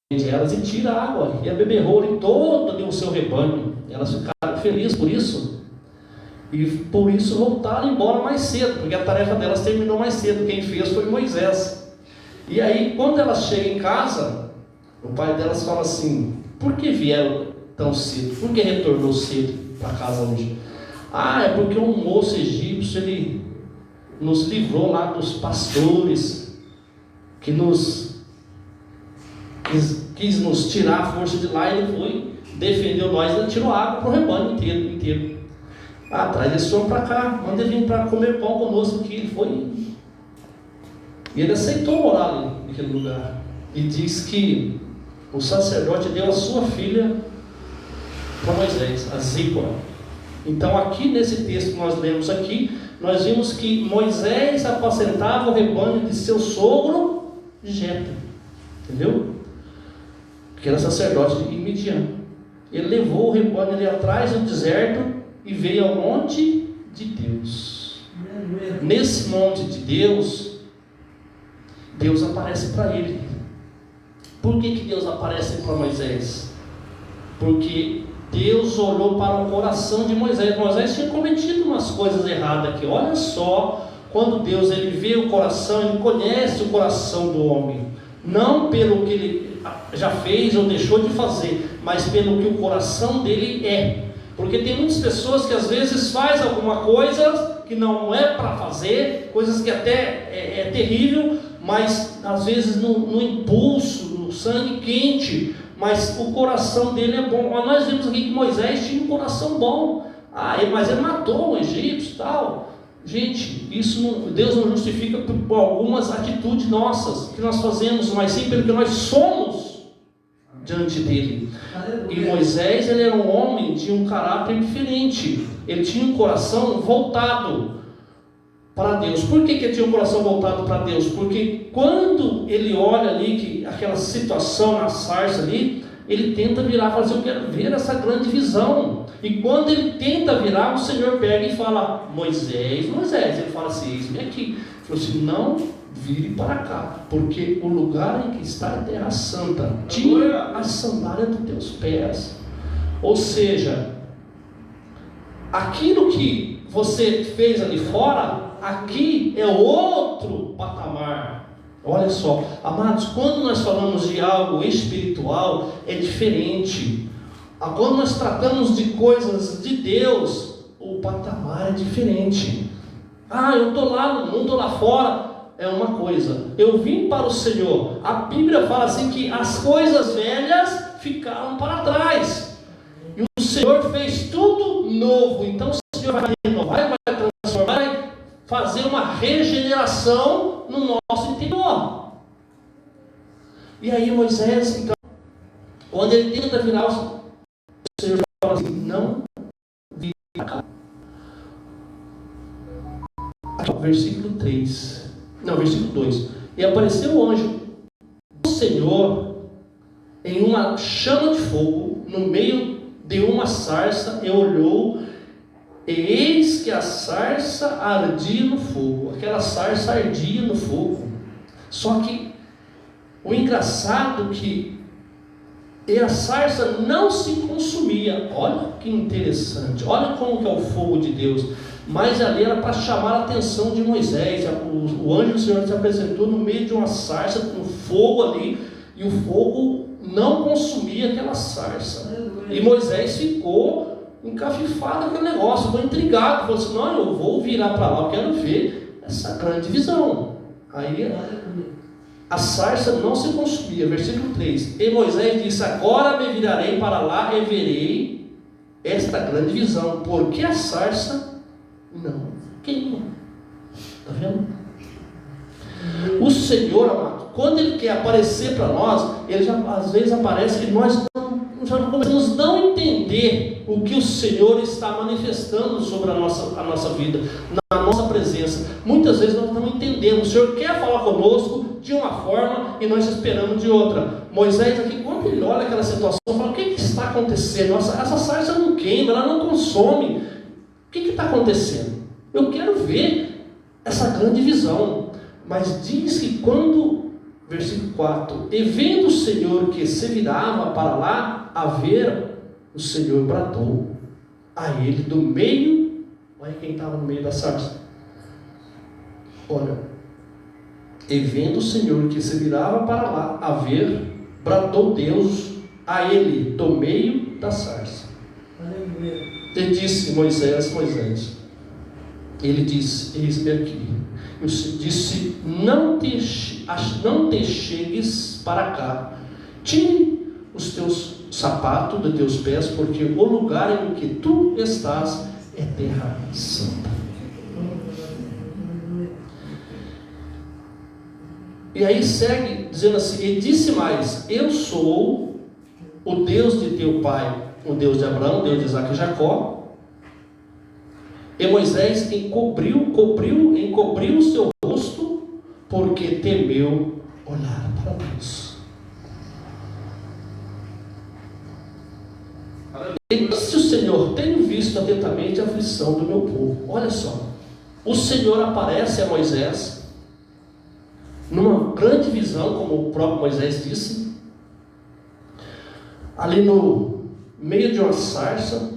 elas e tira a água e a beberrou em todo ali o seu rebanho. Elas ficaram felizes por isso e por isso voltaram embora mais cedo, porque a tarefa delas terminou mais cedo. Quem fez foi Moisés. E aí, quando elas chegam em casa, o pai delas fala assim: por que vieram tão cedo? Por que retornou cedo para casa hoje? Ah, é porque um moço egípcio, ele nos livrou lá dos pastores que quis nos tirar a força de lá. Ele foi, defendeu nós, ele tirou água para o rebanho inteiro. Ah, traz esse homem para cá, manda ele vir para comer pão conosco aqui. Ele foi, e ele aceitou morar ali naquele lugar. E diz que o sacerdote deu a sua filha para Moisés, a Zípora. Então aqui nesse texto que nós lemos aqui, nós vimos que Moisés apacentava o rebanho de seu sogro Jetro, entendeu? Que era sacerdote em Midian. Ele levou o rebanho ali atrás do deserto e veio ao monte de Deus. Nesse monte de Deus, Deus aparece para ele. Por que Deus aparece para Moisés? Porque Deus olhou para o coração de Moisés. Moisés tinha cometido umas coisas erradas aqui. Olha só, quando Deus ele vê o coração, ele conhece o coração do homem. Não pelo que ele já fez ou deixou de fazer, mas pelo que o coração dele é. Porque tem muitas pessoas que às vezes faz alguma coisa que não é para fazer, coisas que até é terrível, mas às vezes no impulso, no sangue quente, mas o coração dele é bom. Nós vimos aqui que Moisés tinha um coração bom. Mas ele matou um egípcio e tal. Gente, Deus não justifica por algumas atitudes nossas que nós fazemos, mas sim pelo que nós somos diante dele. E Moisés, ele era um homem de um caráter diferente. Ele tinha um coração voltado para Deus. Por que ele tinha um coração voltado para Deus? Porque quando ele olha ali que aquela situação na sarça ali, ele tenta virar e fala assim: eu quero ver essa grande visão. E quando ele tenta virar, o Senhor pega e fala: Moisés. Ele fala assim: eis-me aqui. Ele falou assim: não vire para cá, porque o lugar em que está a terra santa, tira a sandália dos teus pés. Ou seja, aquilo que você fez ali fora, aqui é outro patamar. Olha só, amados, quando nós falamos de algo espiritual, é diferente. Quando nós tratamos de coisas de Deus, o patamar é diferente. Eu estou lá no mundo, lá fora, é uma coisa. Eu vim para o Senhor. A Bíblia fala assim que as coisas velhas ficaram para trás. E o Senhor fez tudo novo. Então o Senhor vai renovar, vai transformar, vai fazer uma regeneração no nosso interior. E aí Moisés, então, quando ele tenta virar, o Senhor fala assim: não vire para cá. Versículo 3. Não, versículo 2. E apareceu o anjo do Senhor em uma chama de fogo no meio de uma sarça, e olhou, e eis que a sarça ardia no fogo. Aquela sarça ardia no fogo. Só que o engraçado que a sarça não se consumia. Olha que interessante. Olha como que é o fogo de Deus. Mas ali era para chamar a atenção de Moisés. O anjo do Senhor se apresentou no meio de uma sarça com fogo ali, e o fogo não consumia aquela sarça. E Moisés ficou encafifado com aquele negócio, ficou intrigado, falou assim: não, eu vou virar para lá, eu quero ver essa grande visão. Aí a sarça não se consumia. Versículo 3. E Moisés disse: agora me virarei para lá e verei esta grande visão, porque a sarça não queima. Está vendo? O Senhor, amado, quando Ele quer aparecer para nós, Ele já às vezes aparece que nós já começamos a não entender o que o Senhor está manifestando sobre a nossa vida, na nossa presença. Muitas vezes nós não entendemos. O Senhor quer falar conosco de uma forma e nós esperamos de outra. Moisés aqui, quando ele olha aquela situação, fala: o que está acontecendo? Essa sarça não queima, ela não consome. O que está acontecendo? Eu quero ver essa grande visão. Mas diz que quando versículo 4: e vendo o Senhor que se virava para lá a ver, o Senhor bradou a ele do meio. Olha quem estava no meio da sarça. Olha, e vendo o Senhor que se virava para lá a ver, bradou Deus a ele do meio da sarça. Ele disse: Moisés, Moisés. Ele disse: eis-me aqui. Eu disse: não te chegues para cá, tire os teus sapatos de teus pés, porque o lugar em que tu estás é terra santa. E aí segue dizendo assim: e disse mais: eu sou o Deus de teu pai, o Deus de Abraão, o Deus de Isaque e Jacó. E Moisés encobriu o seu rosto, porque temeu olhar para Deus. E disse o Senhor: tenho visto atentamente a aflição do meu povo. Olha só, o Senhor aparece a Moisés numa grande visão, como o próprio Moisés disse, ali no meio de uma sarça,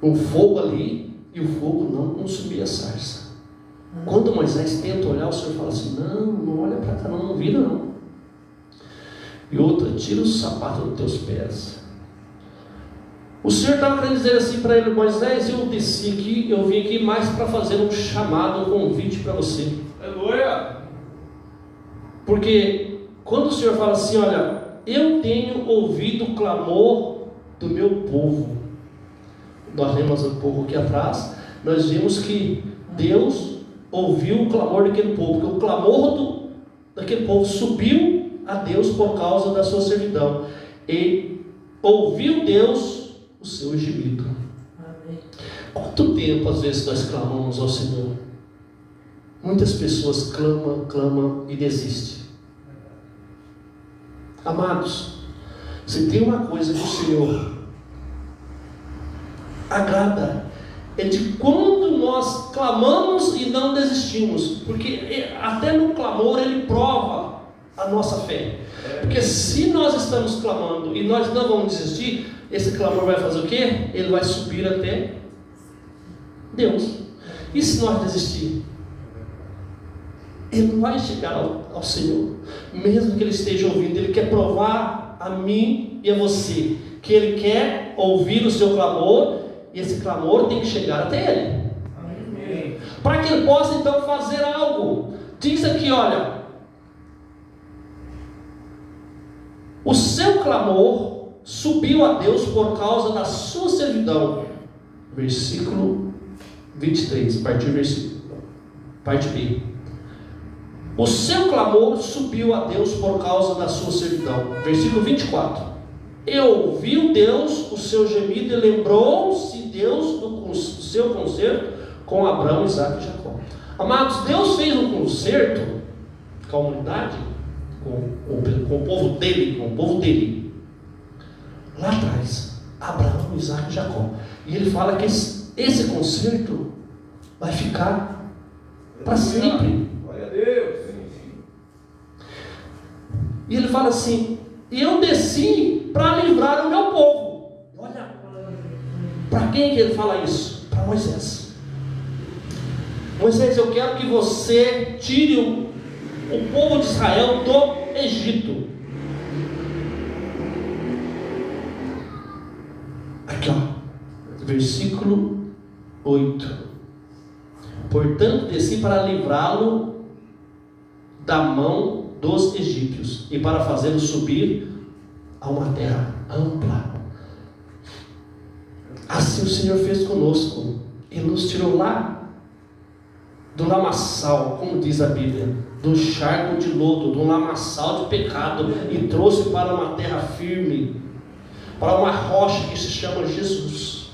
um fogo ali, e o fogo não consumia a sarça. Quando Moisés tenta olhar, o Senhor fala assim: não olha para cá, não vira não. E outra: tira o sapato dos teus pés. O Senhor estava querendo dizer assim para ele: Moisés, eu desci aqui, eu vim aqui mais para fazer um chamado, um convite para você. Aleluia! Porque quando o Senhor fala assim: olha, eu tenho ouvido o clamor do meu povo. Nós lemos um pouco aqui atrás, nós vimos que Deus ouviu o clamor daquele povo, porque o clamor daquele povo subiu a Deus por causa da sua servidão, e ouviu Deus o seu gemido. Amém. Quanto tempo às vezes nós clamamos ao Senhor? Muitas pessoas clamam e desistem. Amados, se tem uma coisa que o Senhor agrada, é de quando nós clamamos e não desistimos, porque até no clamor Ele prova a nossa fé. Porque se nós estamos clamando e nós não vamos desistir, esse clamor vai fazer o quê? Ele vai subir até Deus. E se nós desistir? Ele não vai chegar ao Senhor, mesmo que Ele esteja ouvindo. Ele quer provar a mim e a você que Ele quer ouvir o seu clamor, e esse clamor tem que chegar até Ele. Amém. Para que Ele possa então fazer algo. Diz aqui, olha, o seu clamor subiu a Deus por causa da sua servidão. Versículo 23, parte B. O seu clamor subiu a Deus por causa da sua servidão. Versículo 24. E ouviu Deus o seu gemido, e lembrou-se Deus do seu concerto com Abraão, Isaque e Jacó. Amados, Deus fez um concerto com a humanidade, com o povo dele, lá atrás, Abraão, Isaque e Jacó. E Ele fala que esse concerto vai ficar para sempre. Glória a Deus. E Ele fala assim: eu desci para livrar o meu povo. Olha, para quem que Ele fala isso? Para Moisés. Moisés, eu quero que você tire o povo de Israel do Egito. Aqui, ó, versículo 8. Portanto, desci para livrá-lo da mão dos egípcios e para fazê-lo subir a uma terra ampla. Assim o Senhor fez conosco. Ele nos tirou lá do lamaçal, como diz a Bíblia, do charco de lodo, do lamaçal de pecado, e trouxe para uma terra firme, para uma rocha que se chama Jesus.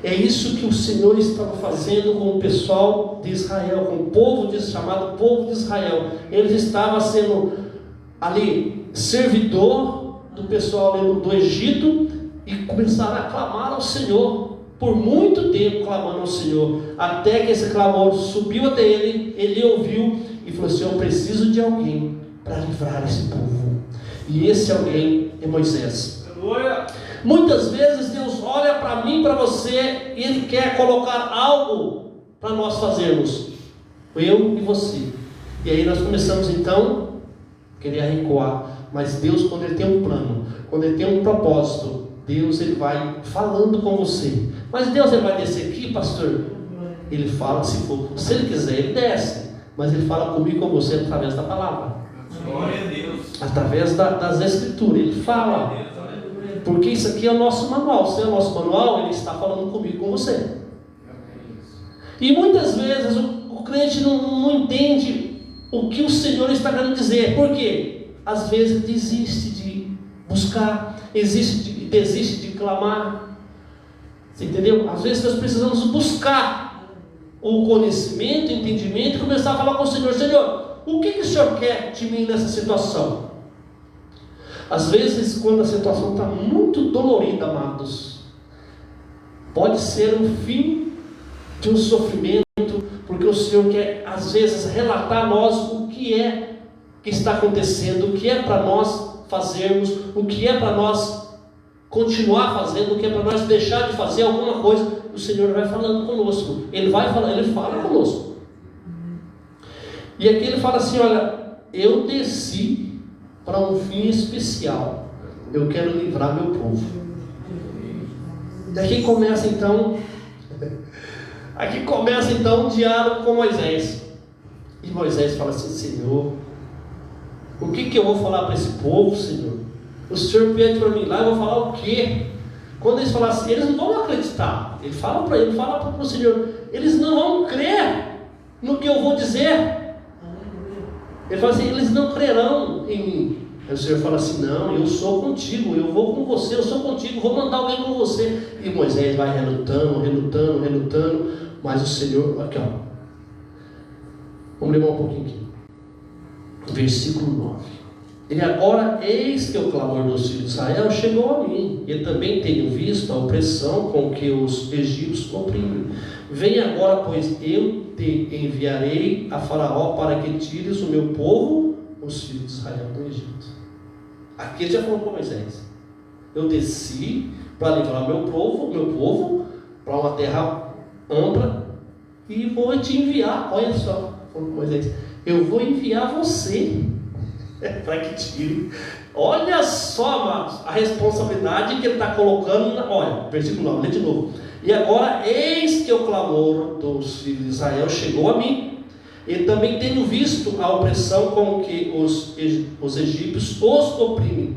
É isso que o Senhor estava fazendo com o pessoal de Israel, com o povo chamado povo de Israel. Eles estavam sendo ali servidor do pessoal do Egito, e começaram a clamar ao Senhor por muito tempo clamando ao Senhor, até que esse clamor subiu até ele, ele ouviu e falou assim: eu preciso de alguém para livrar esse povo. E esse alguém é Moisés. Muitas vezes Deus olha para mim, para você, e Ele quer colocar algo para nós fazermos, eu e você. E aí nós começamos então a querer recuar. Mas Deus, quando Ele tem um plano, quando Ele tem um propósito, Deus, Ele vai falando com você. Mas Deus, Ele vai descer aqui, pastor? Ele fala, se Ele quiser, Ele desce. Mas Ele fala comigo e com você através da palavra. Glória a Deus. Através das escrituras. Ele fala. Porque isso aqui é o nosso manual. Se é o nosso manual, Ele está falando comigo e com você. E muitas vezes o crente não entende o que o Senhor está querendo dizer. Por quê? Às vezes desiste de buscar, desiste de clamar. Você entendeu? Às vezes nós precisamos buscar o conhecimento, o entendimento, e começar a falar com o Senhor: Senhor, o que o Senhor quer de mim nessa situação? Às vezes, quando a situação está muito dolorida, amados, pode ser o fim de um sofrimento, porque o Senhor quer, às vezes, relatar a nós o que é que está acontecendo, o que é para nós fazermos, o que é para nós continuar fazendo, o que é para nós deixar de fazer alguma coisa. O Senhor vai falando conosco, Ele fala conosco. E aqui Ele fala assim: olha, eu desci para um fim especial, eu quero livrar meu povo. Daqui começa então um diálogo com Moisés. E Moisés fala assim: Senhor, o que eu vou falar para esse povo, Senhor? O Senhor pede para mim lá, eu vou falar o quê? Quando eles falam assim, eles não vão acreditar. Ele fala para o Senhor, eles não vão crer no que eu vou dizer. Ele fala assim: eles não crerão em mim. Aí o Senhor fala assim: não, eu sou contigo, eu vou com você, eu sou contigo, vou mandar alguém com você. E Moisés vai relutando, mas o Senhor, aqui ó, vamos ler um pouquinho aqui, versículo 9. Ele: agora eis que o clamor dos filhos de Israel chegou a mim, e também tenho visto a opressão com que os egípcios oprimem. Vem agora, pois eu te enviarei a Faraó para que tires o meu povo, os filhos de Israel, do Egito. Aqui ele já falou com Moisés: eu desci para livrar meu povo para uma terra ampla, e vou te enviar. Olha só, falou com Moisés: eu vou enviar você para que tire. Olha só, amados, a responsabilidade que ele está colocando. Olha, versículo 9, lê de novo. E agora eis que o clamor dos filhos de Israel chegou a mim, e também tenho visto a opressão com que os egípcios os oprimem.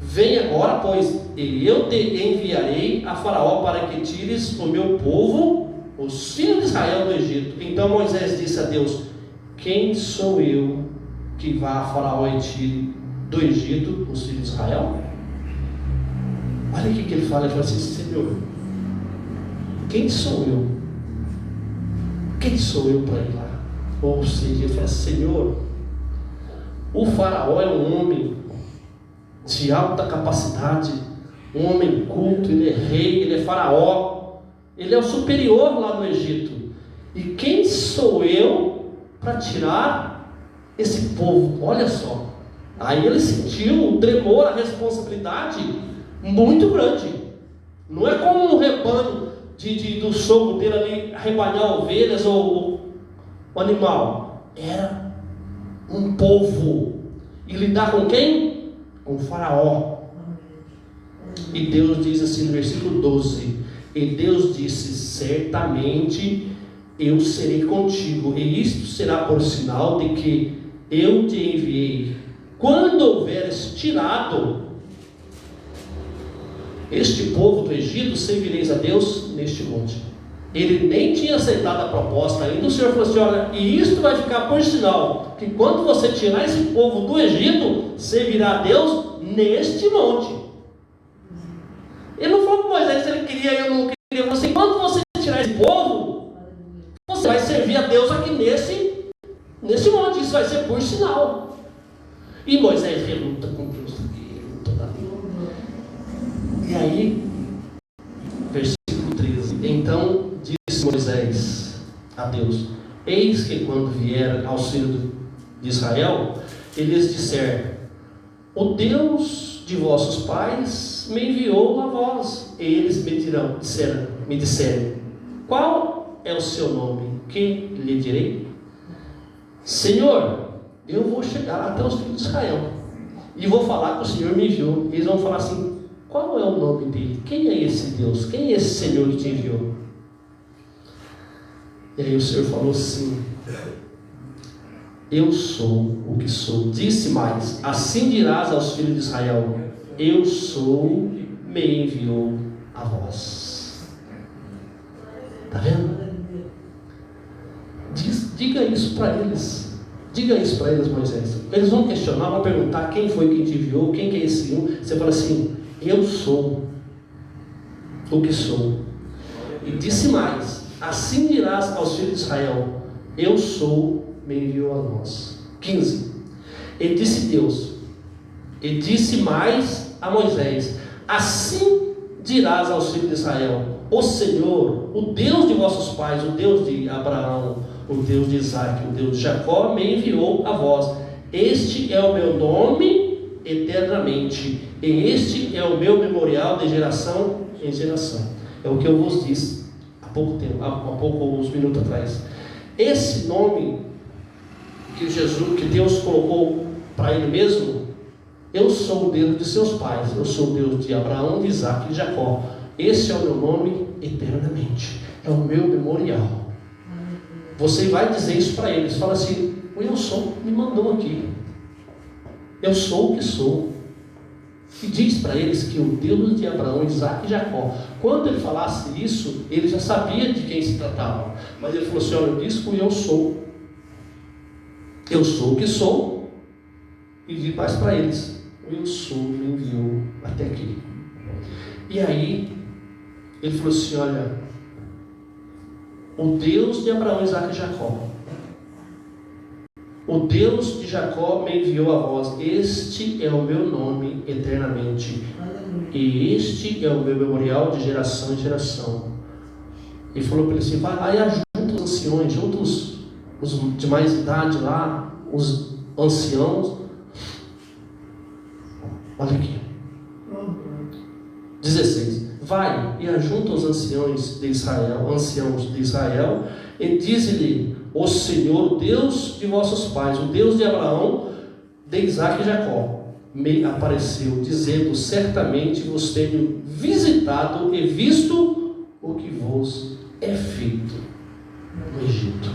Vem agora, pois, e eu te enviarei a Faraó para que tires o meu povo, os filhos de Israel, do Egito. Então Moisés disse a Deus: quem sou eu que vá a Faraó e tire do Egito os filhos de Israel? Olha o que ele fala. Ele fala assim: Senhor, quem sou eu? Quem sou eu para ir lá? Ou seja, ele fala: Senhor, o Faraó é um homem de alta capacidade, um homem culto, ele é rei, ele é Faraó, ele é o superior lá no Egito. E quem sou eu para tirar esse povo? Olha só. Aí ele sentiu o tremor, a responsabilidade muito grande. Não é como um rebanho do sogro dele ali arrebanhar ovelhas ou animal. Era um povo. E lidar com quem? Com o Faraó. E Deus diz assim no versículo 12: e Deus disse: certamente eu serei contigo, e isto será por sinal de que eu te enviei. Quando houveres tirado este povo do Egito, servireis a Deus neste monte. Ele nem tinha aceitado a proposta ainda. O Senhor falou assim: olha, e isto vai ficar por sinal, que quando você tirar esse povo do Egito, servirá a Deus neste monte. Ele não falou com Moisés se ele queria, eu não queria. Você, quando você tirar esse povo, você vai servir a Deus aqui nesse monte. Isso vai ser por sinal. E Moisés reluta com Deus. E aí, versículo 13: a Deus: eis que quando vier auxílio de Israel, eles disseram: o Deus de vossos pais me enviou a vós. E eles me disseram: qual é o seu nome? Que lhe direi? Senhor, eu vou chegar até os filhos de Israel e vou falar que o Senhor me enviou. Eles vão falar assim: qual é o nome dele? Quem é esse Deus? Quem é esse Senhor que te enviou? E aí o Senhor falou assim: eu sou o que sou. Disse mais: assim dirás aos filhos de Israel: eu sou, me enviou a vós. Está vendo? Diga isso para eles. Diga isso para eles, Moisés. Eles vão questionar, vão perguntar quem foi que te enviou, quem que é esse um. Você fala assim: eu sou o que sou. E disse mais: assim dirás aos filhos de Israel: eu sou, me enviou a nós. 15. E disse Deus, e disse mais a Moisés: assim dirás aos filhos de Israel: o Senhor, o Deus de vossos pais, o Deus de Abraão, o Deus de Isaac, o Deus de Jacó, me enviou a vós. Este é o meu nome eternamente, e este é o meu memorial de geração em geração. É o que eu vos disse há poucos minutos atrás. Esse nome que Deus colocou para Ele mesmo: eu sou o Deus de seus pais, eu sou o Deus de Abraão, de Isaac e de Jacó. Esse é o meu nome eternamente, é o meu memorial. Você vai dizer isso para eles, fala assim: o eu sou me mandou aqui, eu sou o que sou. E diz para eles que o Deus de Abraão, Isaac e Jacó, quando ele falasse isso, ele já sabia de quem se tratava, mas ele falou assim: olha, eu disse que eu sou o que sou. E diz mais para eles: o eu sou me enviou até aqui. E aí ele falou assim: olha, o Deus de Abraão, Isaac e Jacó, o Deus de Jacó me enviou a vós. Este é o meu nome eternamente, e este é o meu memorial de geração em geração. E falou para ele assim: vai lá e ajunta os anciões, junta os de mais idade lá, os anciãos. Olha aqui, 16: vai e ajunta os anciãos de Israel, e diz-lhe: o Senhor, Deus de vossos pais, o Deus de Abraão, de Isaac e Jacó, me apareceu, dizendo: certamente vos tenho visitado e visto o que vos é feito no Egito.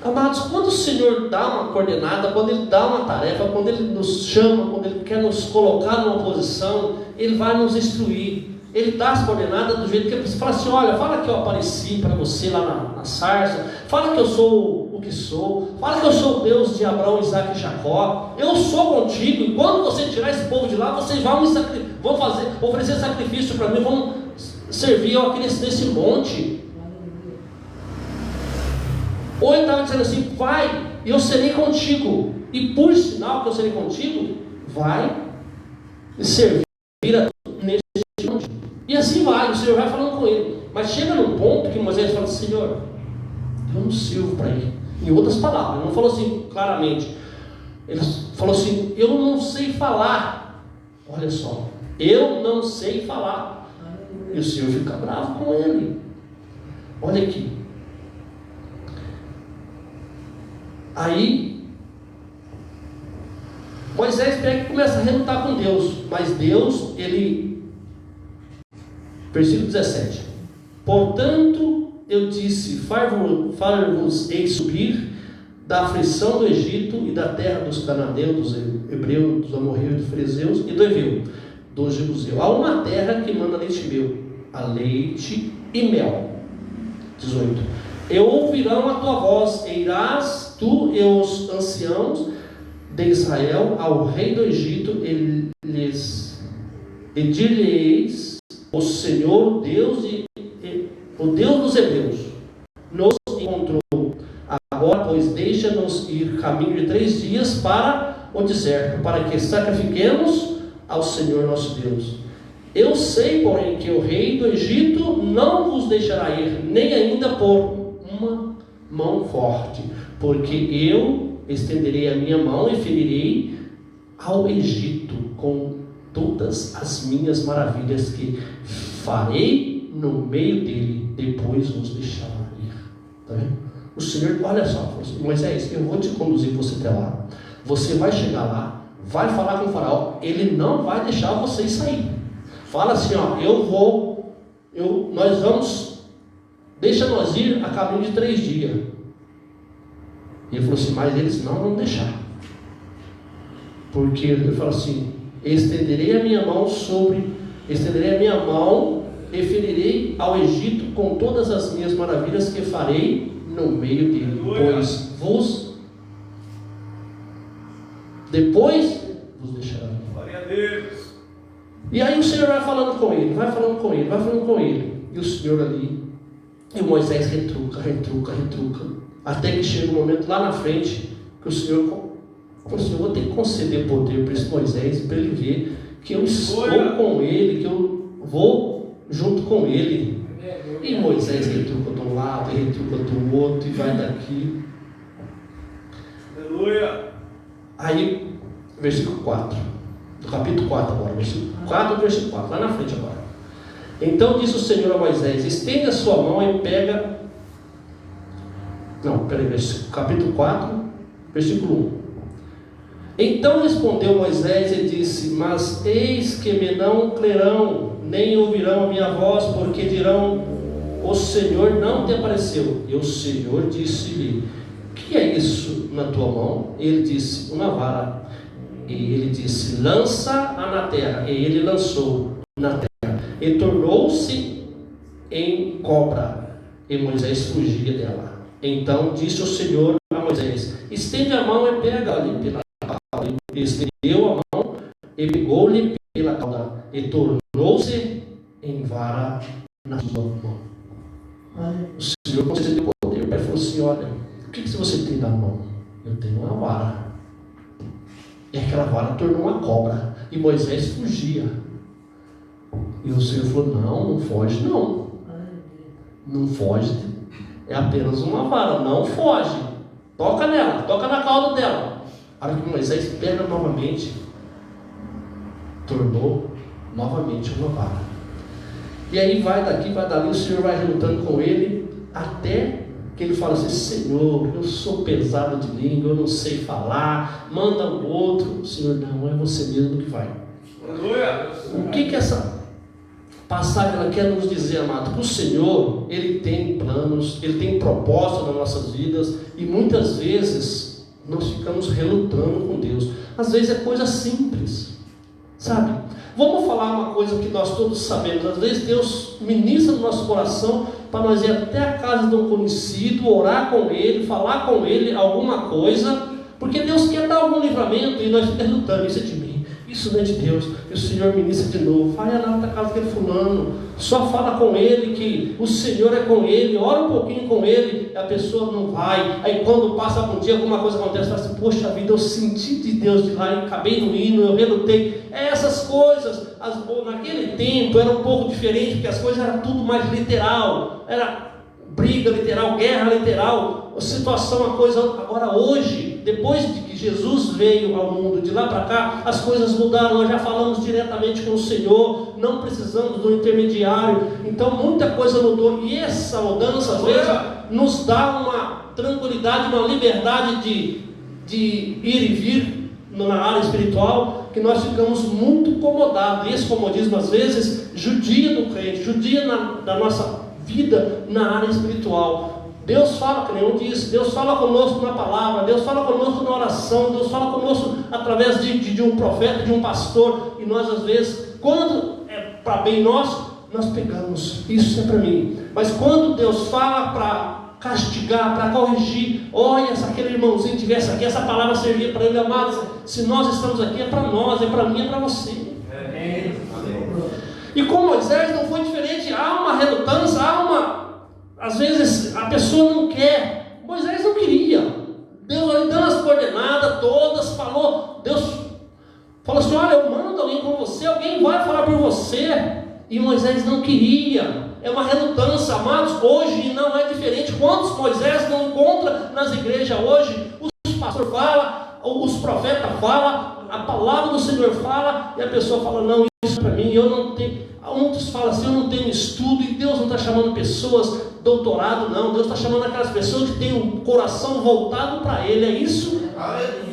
Amados, quando o Senhor dá uma coordenada, quando Ele dá uma tarefa, quando Ele nos chama, quando Ele quer nos colocar numa posição, Ele vai nos instruir. Ele dá as coordenadas do jeito que Ele fala assim: olha, fala que eu apareci para você lá na sarça, fala que eu sou o que sou, fala que eu sou o Deus de Abraão, Isaac e Jacó, eu sou contigo, e quando você tirar esse povo de lá, vocês vão oferecer sacrifício para mim, vão servir eu aqui nesse monte. Ou ele estava dizendo assim: vai, eu serei contigo, e por sinal que eu serei contigo, vai servir a neste monte. E assim vai, o Senhor vai falando com ele. Mas chega num ponto que Moisés fala assim: Senhor, eu não sirvo para ele. Em outras palavras, ele não falou assim claramente, ele falou assim: eu não sei falar. Olha só, eu não sei falar. E o Senhor fica bravo com ele. Olha aqui. Aí Moisés pega e começa a relutar com Deus. Mas Deus, versículo 17: portanto eu disse: far-vos-ei subir da aflição do Egito e da terra dos cananeus, dos hebreus, dos amorreus, dos fariseus e do heveu, do jebuseu, a uma terra que manda leite e mel, a leite e mel. 18: e ouvirão a tua voz, e irás tu e os anciãos de Israel ao rei do Egito, e dir-lhe-eis: o Senhor, o Deus dos hebreus, nos encontrou. Agora, pois, deixa-nos ir caminho de 3 dias para o deserto, para que sacrifiquemos ao Senhor nosso Deus. Eu sei, porém, que o rei do Egito não vos deixará ir, nem ainda por uma mão forte, porque eu estenderei a minha mão e ferirei ao Egito com todas as minhas maravilhas que farei no meio dele, depois vos deixará ir. Tá vendo? O Senhor, olha só, Moisés, eu vou te conduzir você até lá. Você vai chegar lá, vai falar com o faraó, ele não vai deixar vocês sair. Fala assim, ó, nós vamos, deixa nós ir a caminho de 3 dias. E ele falou assim, mas eles não vão deixar. Porque ele falou assim, estenderei a minha mão e ferirei ao Egito com todas as minhas maravilhas que farei no meio dele. Depois vos deixará. Glória a Deus. E aí o Senhor vai falando com ele. E o Senhor ali, e Moisés retruca. Até que chega um momento lá na frente, que o Senhor falou assim, eu vou ter que conceder poder para esse Moisés, para ele ver que eu estou com ele, que eu vou junto com ele. E Moisés retruca de um lado, retruca do outro, e vai daqui. Aleluia. Aí, versículo 4, do capítulo 4 agora, versículo 4 do versículo 4, lá na frente agora. Então disse o Senhor a Moisés, estende a sua mão e pega... capítulo 4, versículo 1. Então respondeu Moisés e disse, mas eis que me não crerão, nem ouvirão a minha voz, porque dirão, o Senhor não te apareceu. E o Senhor disse-lhe, que é isso na tua mão? Ele disse, uma vara. E ele disse, lança-a na terra. E ele lançou na terra, e tornou-se em cobra, e Moisés fugia dela. Então disse o Senhor a Moisés, estende a mão e pega-lhe pela cauda. E estendeu a mão e pegou-lhe pela cauda, e tornou-se em vara na sua mão. O Senhor concedeu poder. O pai falou assim, olha, o que você tem na mão? Eu tenho uma vara. E aquela vara tornou uma cobra, e Moisés fugia. E o Senhor falou, não foge não. Não foge, é apenas uma vara, não foge. Toca nela, toca na cauda dela. A hora que Moisés pega novamente, tornou novamente uma vara. E aí vai daqui, vai dali, o Senhor vai lutando com ele, até que ele fala assim, Senhor, eu sou pesado de língua, eu não sei falar, manda um outro. Senhor, não, é você mesmo que vai. O que essa passagem ela quer nos dizer, amado? Que o Senhor, Ele tem planos, Ele tem propósito nas nossas vidas, e muitas vezes nós ficamos relutando com Deus. Às vezes é coisa simples, sabe? Vamos falar uma coisa que nós todos sabemos. Às vezes Deus ministra no nosso coração para nós ir até a casa de um conhecido, orar com ele, falar com ele alguma coisa, porque Deus quer dar algum livramento e nós ficamos lutando, isso é de mim, isso não é de Deus. E o Senhor ministra de novo, vai lá na casa daquele fulano, só fala com ele que o Senhor é com ele, ora um pouquinho com ele, a pessoa não vai. Aí quando passa um dia, alguma coisa acontece, fala assim, poxa vida, eu senti de Deus de lá, eu acabei no hino, eu relutei. Essas coisas, naquele tempo era um pouco diferente, porque as coisas eram tudo mais literal, era briga literal, guerra literal, situação, uma coisa. Agora hoje, depois de que Jesus veio ao mundo, de lá para cá, as coisas mudaram. Nós já falamos diretamente com o Senhor, não precisamos do intermediário. Então muita coisa mudou, e essa mudança às vezes nos dá uma tranquilidade, uma liberdade de ir e vir na área espiritual, que nós ficamos muito incomodados. E esse comodismo às vezes judia do crente, judia da nossa vida na área espiritual. Deus fala, que nem eu disse, Deus fala conosco na palavra, Deus fala conosco na oração, Deus fala conosco através de um profeta, de um pastor, e nós às vezes, quando é para bem nosso, nós pegamos, isso é para mim. Mas quando Deus fala para castigar, para corrigir, olha, se aquele irmãozinho tivesse aqui, essa palavra servia para ele, amados, se nós estamos aqui, é para nós, é para mim, é para você. E com Moisés não foi diferente. Há uma relutância, às vezes a pessoa não quer. Moisés não queria. Deus ali dando as coordenadas todas, falou, Deus falou assim, olha, eu mando alguém com você, alguém vai falar por você. E Moisés não queria. É uma relutância, amados. Hoje não é diferente. Quantos Moisés não encontra nas igrejas hoje? Os pastores falam, os profetas falam, a palavra do Senhor fala, e a pessoa fala, não, isso para mim, eu não tenho. Muitos falam assim, eu não tenho estudo, e Deus não está chamando pessoas doutorado, não. Deus está chamando aquelas pessoas que têm o coração voltado para Ele. É isso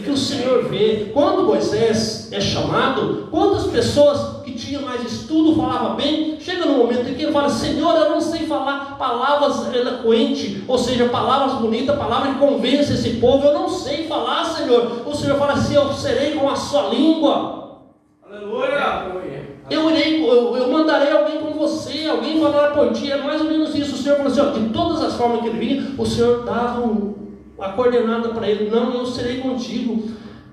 que o Senhor vê. Quando Moisés é chamado, quantas pessoas que tinham mais estudo falavam bem, chega no momento em que ele fala, Senhor, eu não sei falar palavras eloquentes, ou seja, palavras bonitas, palavras que convencem esse povo, eu não sei falar, Senhor. O Senhor fala assim, eu serei com a sua língua. Aleluia! Eu mandarei alguém com você, alguém falará por ti. É mais ou menos isso. O Senhor falou assim, ó, de todas as formas que ele vinha, o Senhor dava a coordenada para ele. Não, eu serei contigo.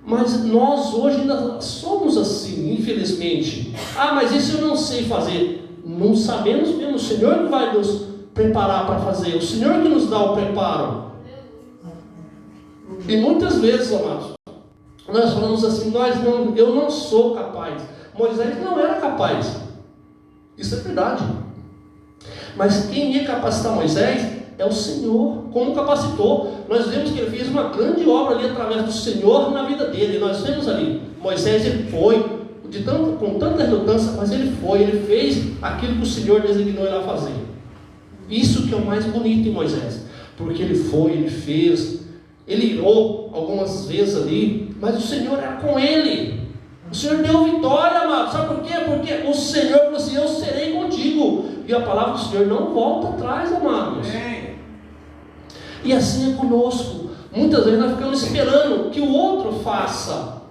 Mas nós hoje ainda somos assim, infelizmente. Ah, mas isso eu não sei fazer. Não sabemos mesmo. O Senhor que vai nos preparar para fazer. O Senhor que nos dá o preparo. E muitas vezes, amados, nós falamos assim, eu não sou capaz. Moisés não era capaz. Isso é verdade. Mas quem ia capacitar Moisés é o Senhor. Como capacitou? Nós vemos que ele fez uma grande obra ali através do Senhor na vida dele. Nós vemos ali, Moisés ele foi com tanta relutância, mas ele fez aquilo que o Senhor designou ele a fazer. Isso que é o mais bonito em Moisés, porque ele fez, ele irou algumas vezes ali, mas o Senhor era com ele. O Senhor deu vitória, amado. Sabe por quê? Porque o Senhor falou assim, eu serei contigo. E a palavra do Senhor não volta atrás, amados. E assim é conosco. Muitas vezes nós ficamos esperando que o outro faça.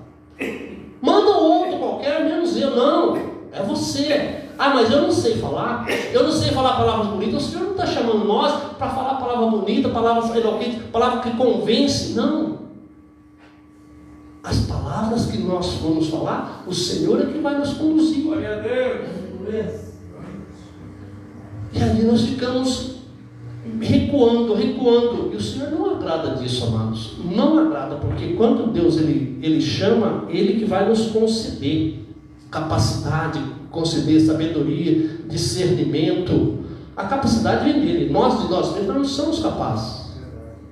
Manda o outro qualquer, menos eu. Não, é você. Ah, mas eu não sei falar. Eu não sei falar palavras bonitas. O Senhor não está chamando nós para falar palavra bonita, palavras eloquentes, palavras que convencem. Não. As palavras que nós vamos falar, o Senhor é que vai nos conduzir. Glória a Deus. E ali nós ficamos recuando. E o Senhor não agrada disso, amados. Não agrada, porque quando Deus ele chama, Ele que vai nos conceder capacidade, conceder sabedoria, discernimento. A capacidade vem dele. Nós de nós mesmos não somos capazes.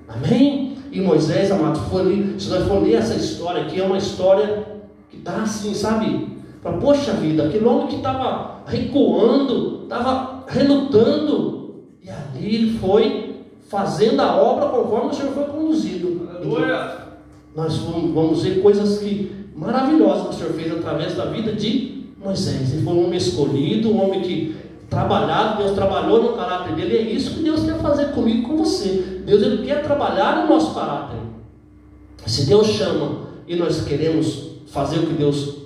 Amém? E Moisés, amado, foi ali. Se nós for ler essa história aqui, é uma história que está assim, sabe? Para poxa vida, aquele homem que estava recuando, estava relutando, e ali ele foi fazendo a obra conforme o Senhor foi conduzido. Nós vamos ver coisas maravilhosas que o Senhor fez através da vida de Moisés. Ele foi um homem escolhido, um homem que trabalhado, Deus trabalhou no caráter dele. É isso que Deus quer fazer comigo e com você. Deus ele quer trabalhar no nosso caráter. Se Deus chama e nós queremos fazer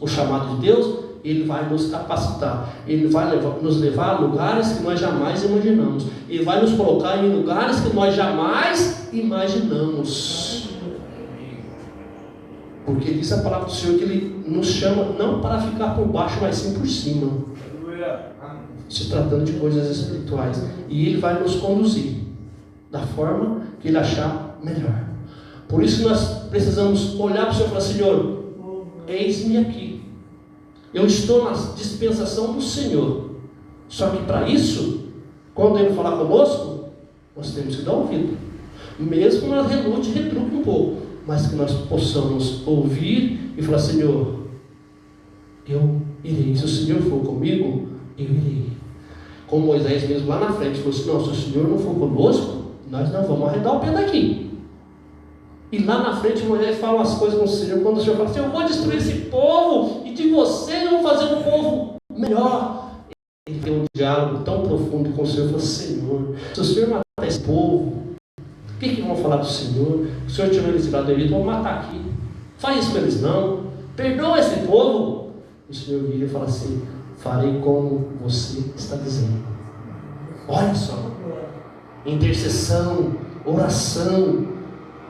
o chamado de Deus, Ele vai nos capacitar. Ele vai nos levar a lugares que nós jamais imaginamos. Ele vai nos colocar em lugares que nós jamais imaginamos. Porque diz a palavra do Senhor que Ele nos chama não para ficar por baixo, mas sim por cima. Se tratando de coisas espirituais. E Ele vai nos conduzir da forma que Ele achar melhor. Por isso que nós precisamos olhar para o Senhor e falar, Senhor, eis-me aqui. Eu estou na dispensação do Senhor. Só que para isso, quando Ele falar conosco, nós temos que dar ouvido. Mesmo que nós relute e retruque um pouco, mas que nós possamos ouvir e falar, Senhor, eu irei. Se o Senhor for comigo, eu irei. Como Moisés mesmo lá na frente falou assim, não, se o Senhor não for conosco, nós não vamos arredar o pé daqui. E lá na frente Moisés fala umas coisas com o Senhor, quando o Senhor fala assim, eu vou destruir esse povo, e de vocês eu vou fazer um povo melhor. Ele tem um diálogo tão profundo com o Senhor, falou, Senhor, se o Senhor matar esse povo, o que vão falar do Senhor? O Senhor tirou eles lá do Egito, vão matar aqui. Faz isso com eles não. Perdoa esse povo. O Senhor vira e fala assim, farei como você está dizendo. Olha só, intercessão, oração,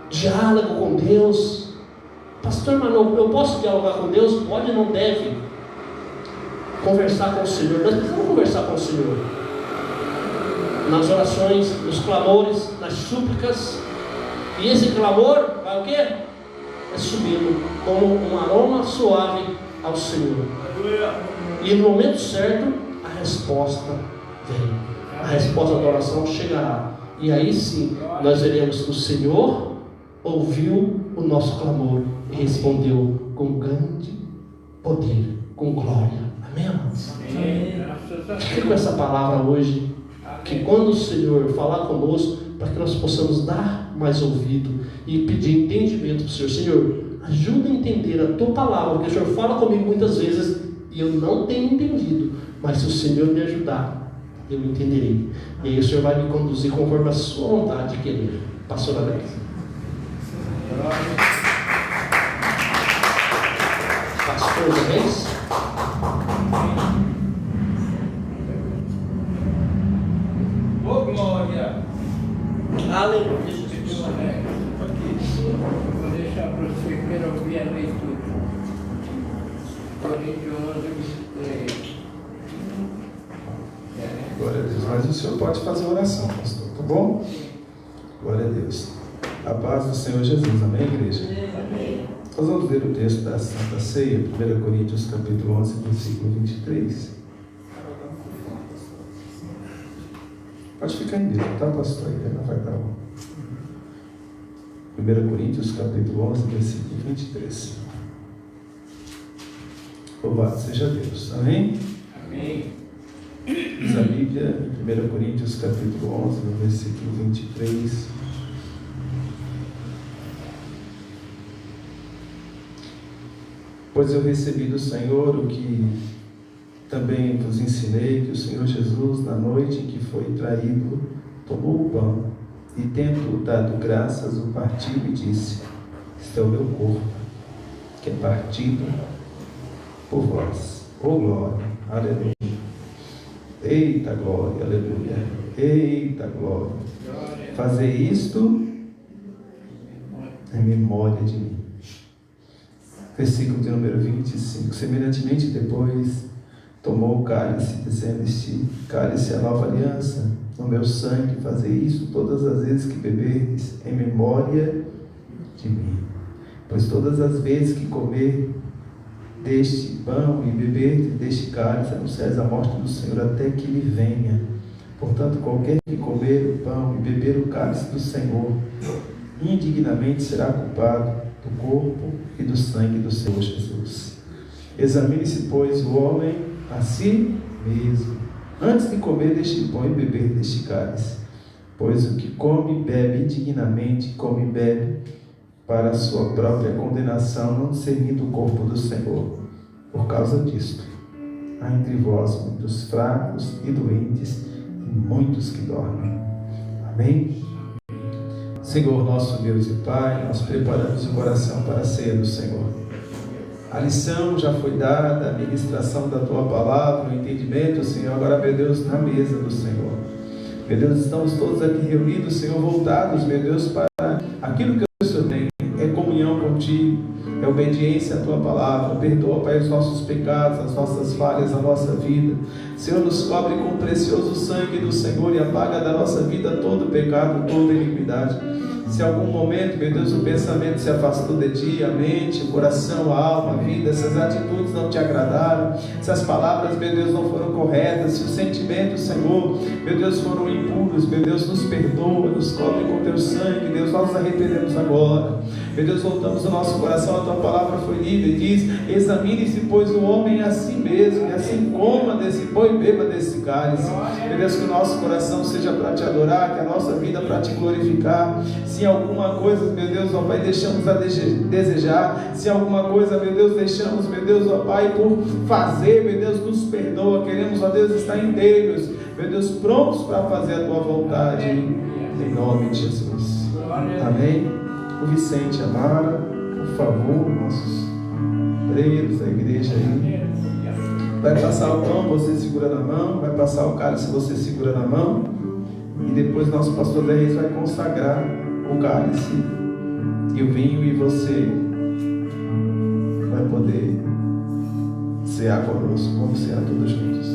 diálogo com Deus. Pastor, mas eu posso dialogar com Deus? Pode, não deve. Conversar com o Senhor. Nós precisamos conversar com o Senhor. Nas orações, nos clamores, nas súplicas. E esse clamor vai o quê? É subindo como um aroma suave ao Senhor. E no momento certo, a resposta vem. A resposta da oração chegará. E aí sim, nós veremos que o Senhor ouviu o nosso clamor e respondeu com grande poder, com glória. Amém, amados? Fique com essa palavra hoje, que quando o Senhor falar conosco, para que nós possamos dar mais ouvido e pedir entendimento para o Senhor. Senhor, ajuda a entender a Tua palavra, porque o Senhor fala comigo muitas vezes e eu não tenho entendido, mas se o Senhor me ajudar, eu entenderei. E aí o Senhor vai me conduzir conforme a sua vontade de querer. Pastor Alex. Pastor Alex. Ô glória! Aleluia. Vou deixar para você primeiro ouvir a leitura. Coríntios 11, 23. Glória a Deus. Mas o senhor pode fazer oração, pastor, tá bom? Glória a Deus. A paz do Senhor Jesus. Amém, igreja? Amém. Nós vamos ler o texto da Santa Ceia, 1 Coríntios capítulo 11, versículo 23. Pode ficar em Deus, tá, pastor? Aí não vai dar um. 1 Coríntios capítulo 11, versículo 23. Louvado seja Deus. Amém? Amém. Diz a Bíblia, em 1 Coríntios capítulo 11, no versículo 23. Pois eu recebi do Senhor o que também vos ensinei, que o Senhor Jesus, na noite em que foi traído, tomou o pão e, tendo dado graças, o partiu e disse: este é o meu corpo, que é partido por vós. Oh glória, aleluia. Eita glória, aleluia. Eita glória. Fazer isto em memória de mim. Versículo de número 25. Semelhantemente depois tomou o cálice, dizendo: este cálice é a nova aliança no meu sangue. Fazer isso todas as vezes que beberdes em memória de mim. Pois todas as vezes que comer deste pão e beber deste cálice, anunciais a morte do Senhor até que Ele venha. Portanto, qualquer que comer o pão e beber o cálice do Senhor, indignamente será culpado do corpo e do sangue do Senhor Jesus. Examine-se, pois, o homem a si mesmo, antes de comer deste pão e beber deste cálice. Pois o que come e bebe indignamente, come e bebe para a sua própria condenação, não discernindo o corpo do Senhor. Por causa disto, há entre vós muitos fracos e doentes, e muitos que dormem. Amém? Senhor, nosso Deus e Pai, nós preparamos o coração para a ceia do Senhor. A lição já foi dada, a ministração da Tua palavra, o entendimento, Senhor, agora, meu Deus, na mesa do Senhor. Meu Deus, estamos todos aqui reunidos, Senhor, voltados, meu Deus, para aquilo que o Senhor tem, é comunhão contigo, é obediência à Tua palavra. Perdoa, Pai, os nossos pecados, as nossas falhas, a nossa vida. Senhor, nos cobre com o precioso sangue do Senhor e apaga da nossa vida todo pecado, toda iniquidade. Se em algum momento, meu Deus, o pensamento se afastou de Ti, a mente, o coração, a alma, a vida, se as atitudes não Te agradaram, se as palavras, meu Deus, não foram corretas, se os sentimentos, Senhor, meu Deus, foram impuros, meu Deus, nos perdoa, nos cobre com Teu sangue, Deus, nós nos arrependemos agora. Meu Deus, voltamos o nosso coração, a Tua palavra foi lida e diz: examine-se, pois, o homem a si mesmo, e assim coma desse pão e beba desse cálice. Meu Deus, que o nosso coração seja para Te adorar, que a nossa vida para Te glorificar. Se alguma coisa, meu Deus, ó Pai, deixamos a desejar, se alguma coisa, meu Deus, deixamos, meu Deus, ó Pai, por fazer, meu Deus, nos perdoa. Queremos, ó Deus, estar inteiros, meu Deus, prontos para fazer a Tua vontade, em nome de Jesus. Amém? O Vicente Amara, por favor, nossos obreiros da igreja aí. Vai passar o pão, você segura na mão. Vai passar o cálice, você segura na mão. E depois nosso pastor Zé Reis vai consagrar o cálice e o vinho, e você vai poder cear conosco. Vamos cear todos juntos.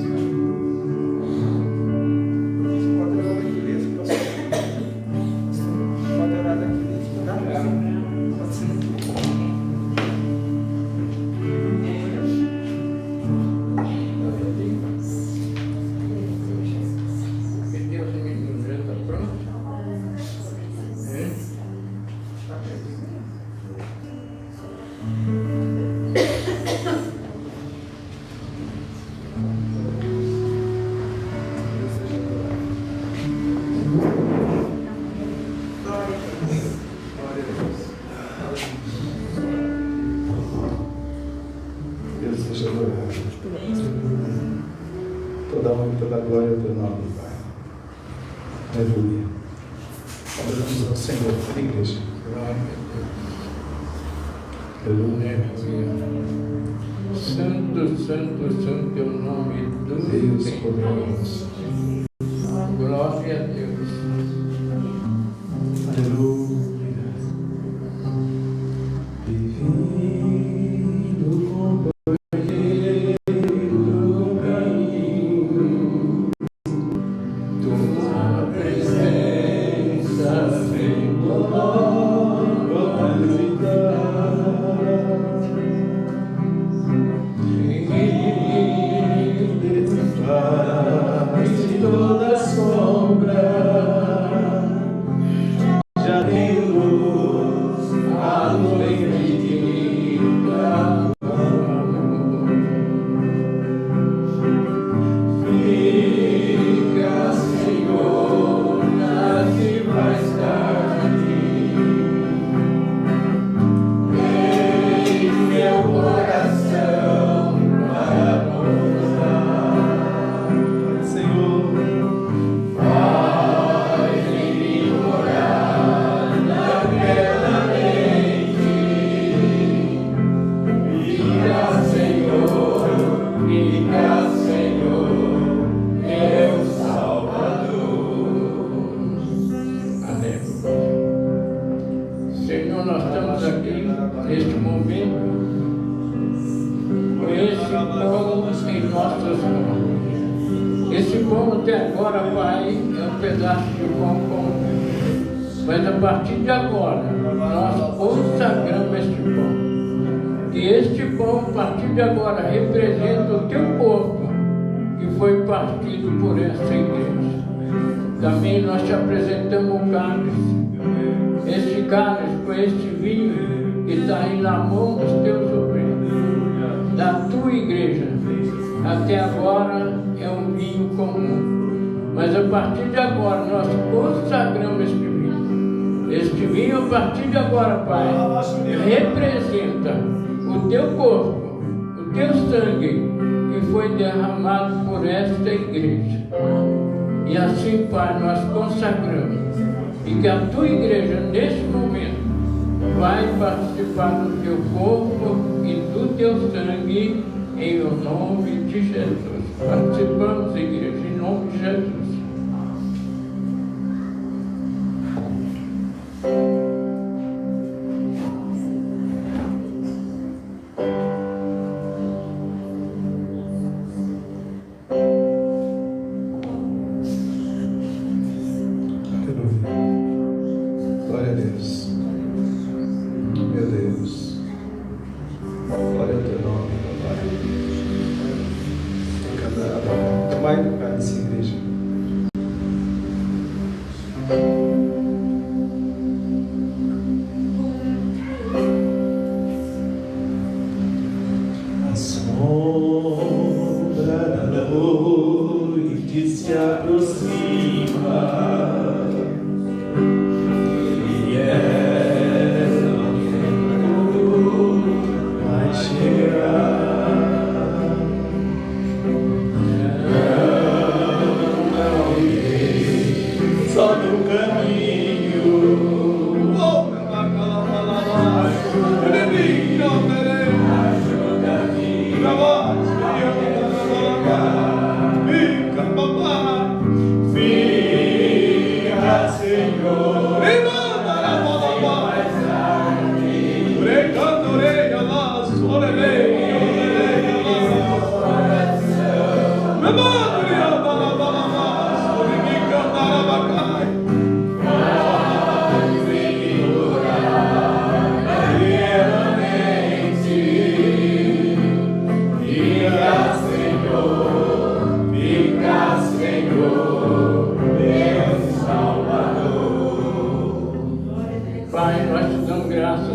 toda a honra e toda a glória ao teu nome, Pai. Aleluia. Adoramos ao Senhor, pela igreja. Aleluia. Santo, santo, santo é o nome do Deus Senhor. poderoso. Glória a Deus. Aleluia. Divino companheiro do caminho, tua presença Senhor, desfaz toda sombra. Já tem luz, a noite clama. Fica, Senhor, na tempestade. Em meu coração para mostrar, Senhor. Senhor, nós estamos aqui neste momento com esse pão em nossas mãos. Esse pão até agora, Pai, é um pedaço de pão comum. Mas a partir de agora, nós consagramos este pão. E este pão, a partir de agora, representa o teu corpo, que foi partido por essa igreja. Também nós te apresentamos o cálice. Este cálice com este vinho que está aí na mão dos teus obreiros, da tua igreja. Até agora é um vinho comum. Mas a partir de agora nós consagramos este vinho. Este vinho, a partir de agora, Pai, representa o teu corpo, o teu sangue que foi derramado por esta igreja. E assim, Pai, nós consagramos. E que a tua igreja, neste momento, vai participar do teu corpo e do teu sangue, em o nome de Jesus. Participamos, igreja, em nome de Jesus. Glória a Deus. Meu Deus. Glória ao teu nome, papai. Tomai do cálice, igreja. A sombra da noite se aproxima. Só no caminho, fica,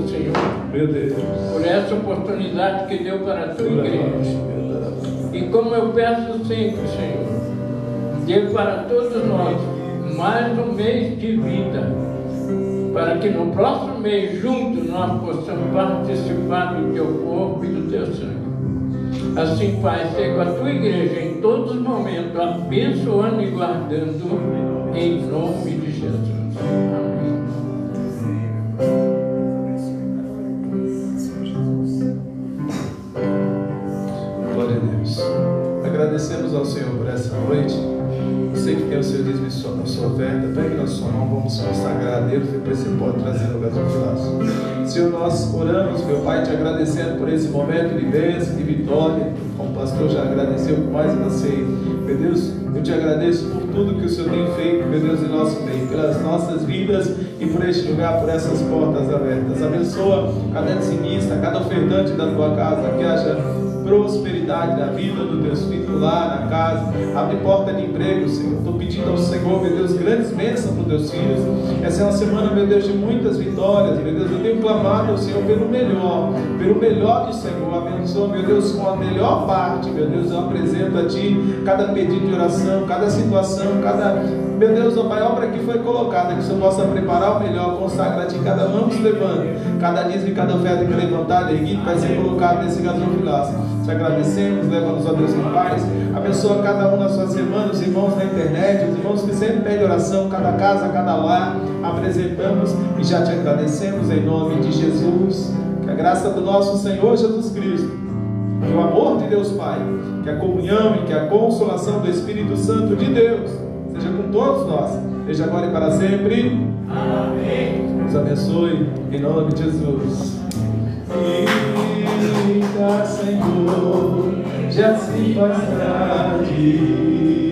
Senhor, meu Deus, por essa oportunidade que deu para a tua igreja. E como eu peço sempre, Senhor, dê para todos nós mais um mês de vida, para que no próximo mês, juntos, nós possamos participar do teu corpo e do teu sangue. Assim, Pai, seja a tua igreja em todos os momentos, abençoando e guardando, em nome de Jesus. Amém. Glória a Deus. Agradecemos ao Senhor por essa noite. Você que tem o seu dízimo e a sua oferta, pegue na sua mão, vamos consagrar a Deus, depois você pode trazer no gasofilaço. Senhor, nós oramos, meu Pai, te agradecendo por esse momento de bênção, de vitória, como o pastor já agradeceu por mais uma ceia. Meu Deus, eu te agradeço por tudo que o Senhor tem feito, meu Deus, em nosso meio, pelas nossas vidas e por este lugar, por essas portas abertas. Abençoa cada dizimista, cada ofertante da tua casa, que haja prosperidade na vida do teus filhos lá na casa. Abre porta de emprego, Senhor. Estou pedindo ao Senhor, meu Deus, grandes bênçãos para os teus filhos. Essa é uma semana, meu Deus, de muitas vitórias, meu Deus. Eu tenho clamado ao Senhor pelo melhor do Senhor. Abençoa, meu Deus, com a melhor parte, meu Deus. Eu apresento a Ti cada pedido de oração, cada situação, cada, meu Deus, ó Pai, obra que foi colocada, que o Senhor possa preparar o melhor, consagra a Ti cada mão que se levanta, cada dízimo e cada oferta que é levantada, erguido, vai ser colocado nesse gasofilaço. Te agradecemos, leva-nos a Deus em paz. Abençoa cada um na sua semana, os irmãos na internet, os irmãos que sempre pedem oração, cada casa, cada lar, apresentamos e já te agradecemos em nome de Jesus. Que a graça do nosso Senhor Jesus Cristo, que o amor de Deus Pai, que a comunhão e que a consolação do Espírito Santo de Deus seja com todos nós, desde agora e para sempre. Amém. Nos abençoe em nome de Jesus. Eita, Senhor, já se faz tarde.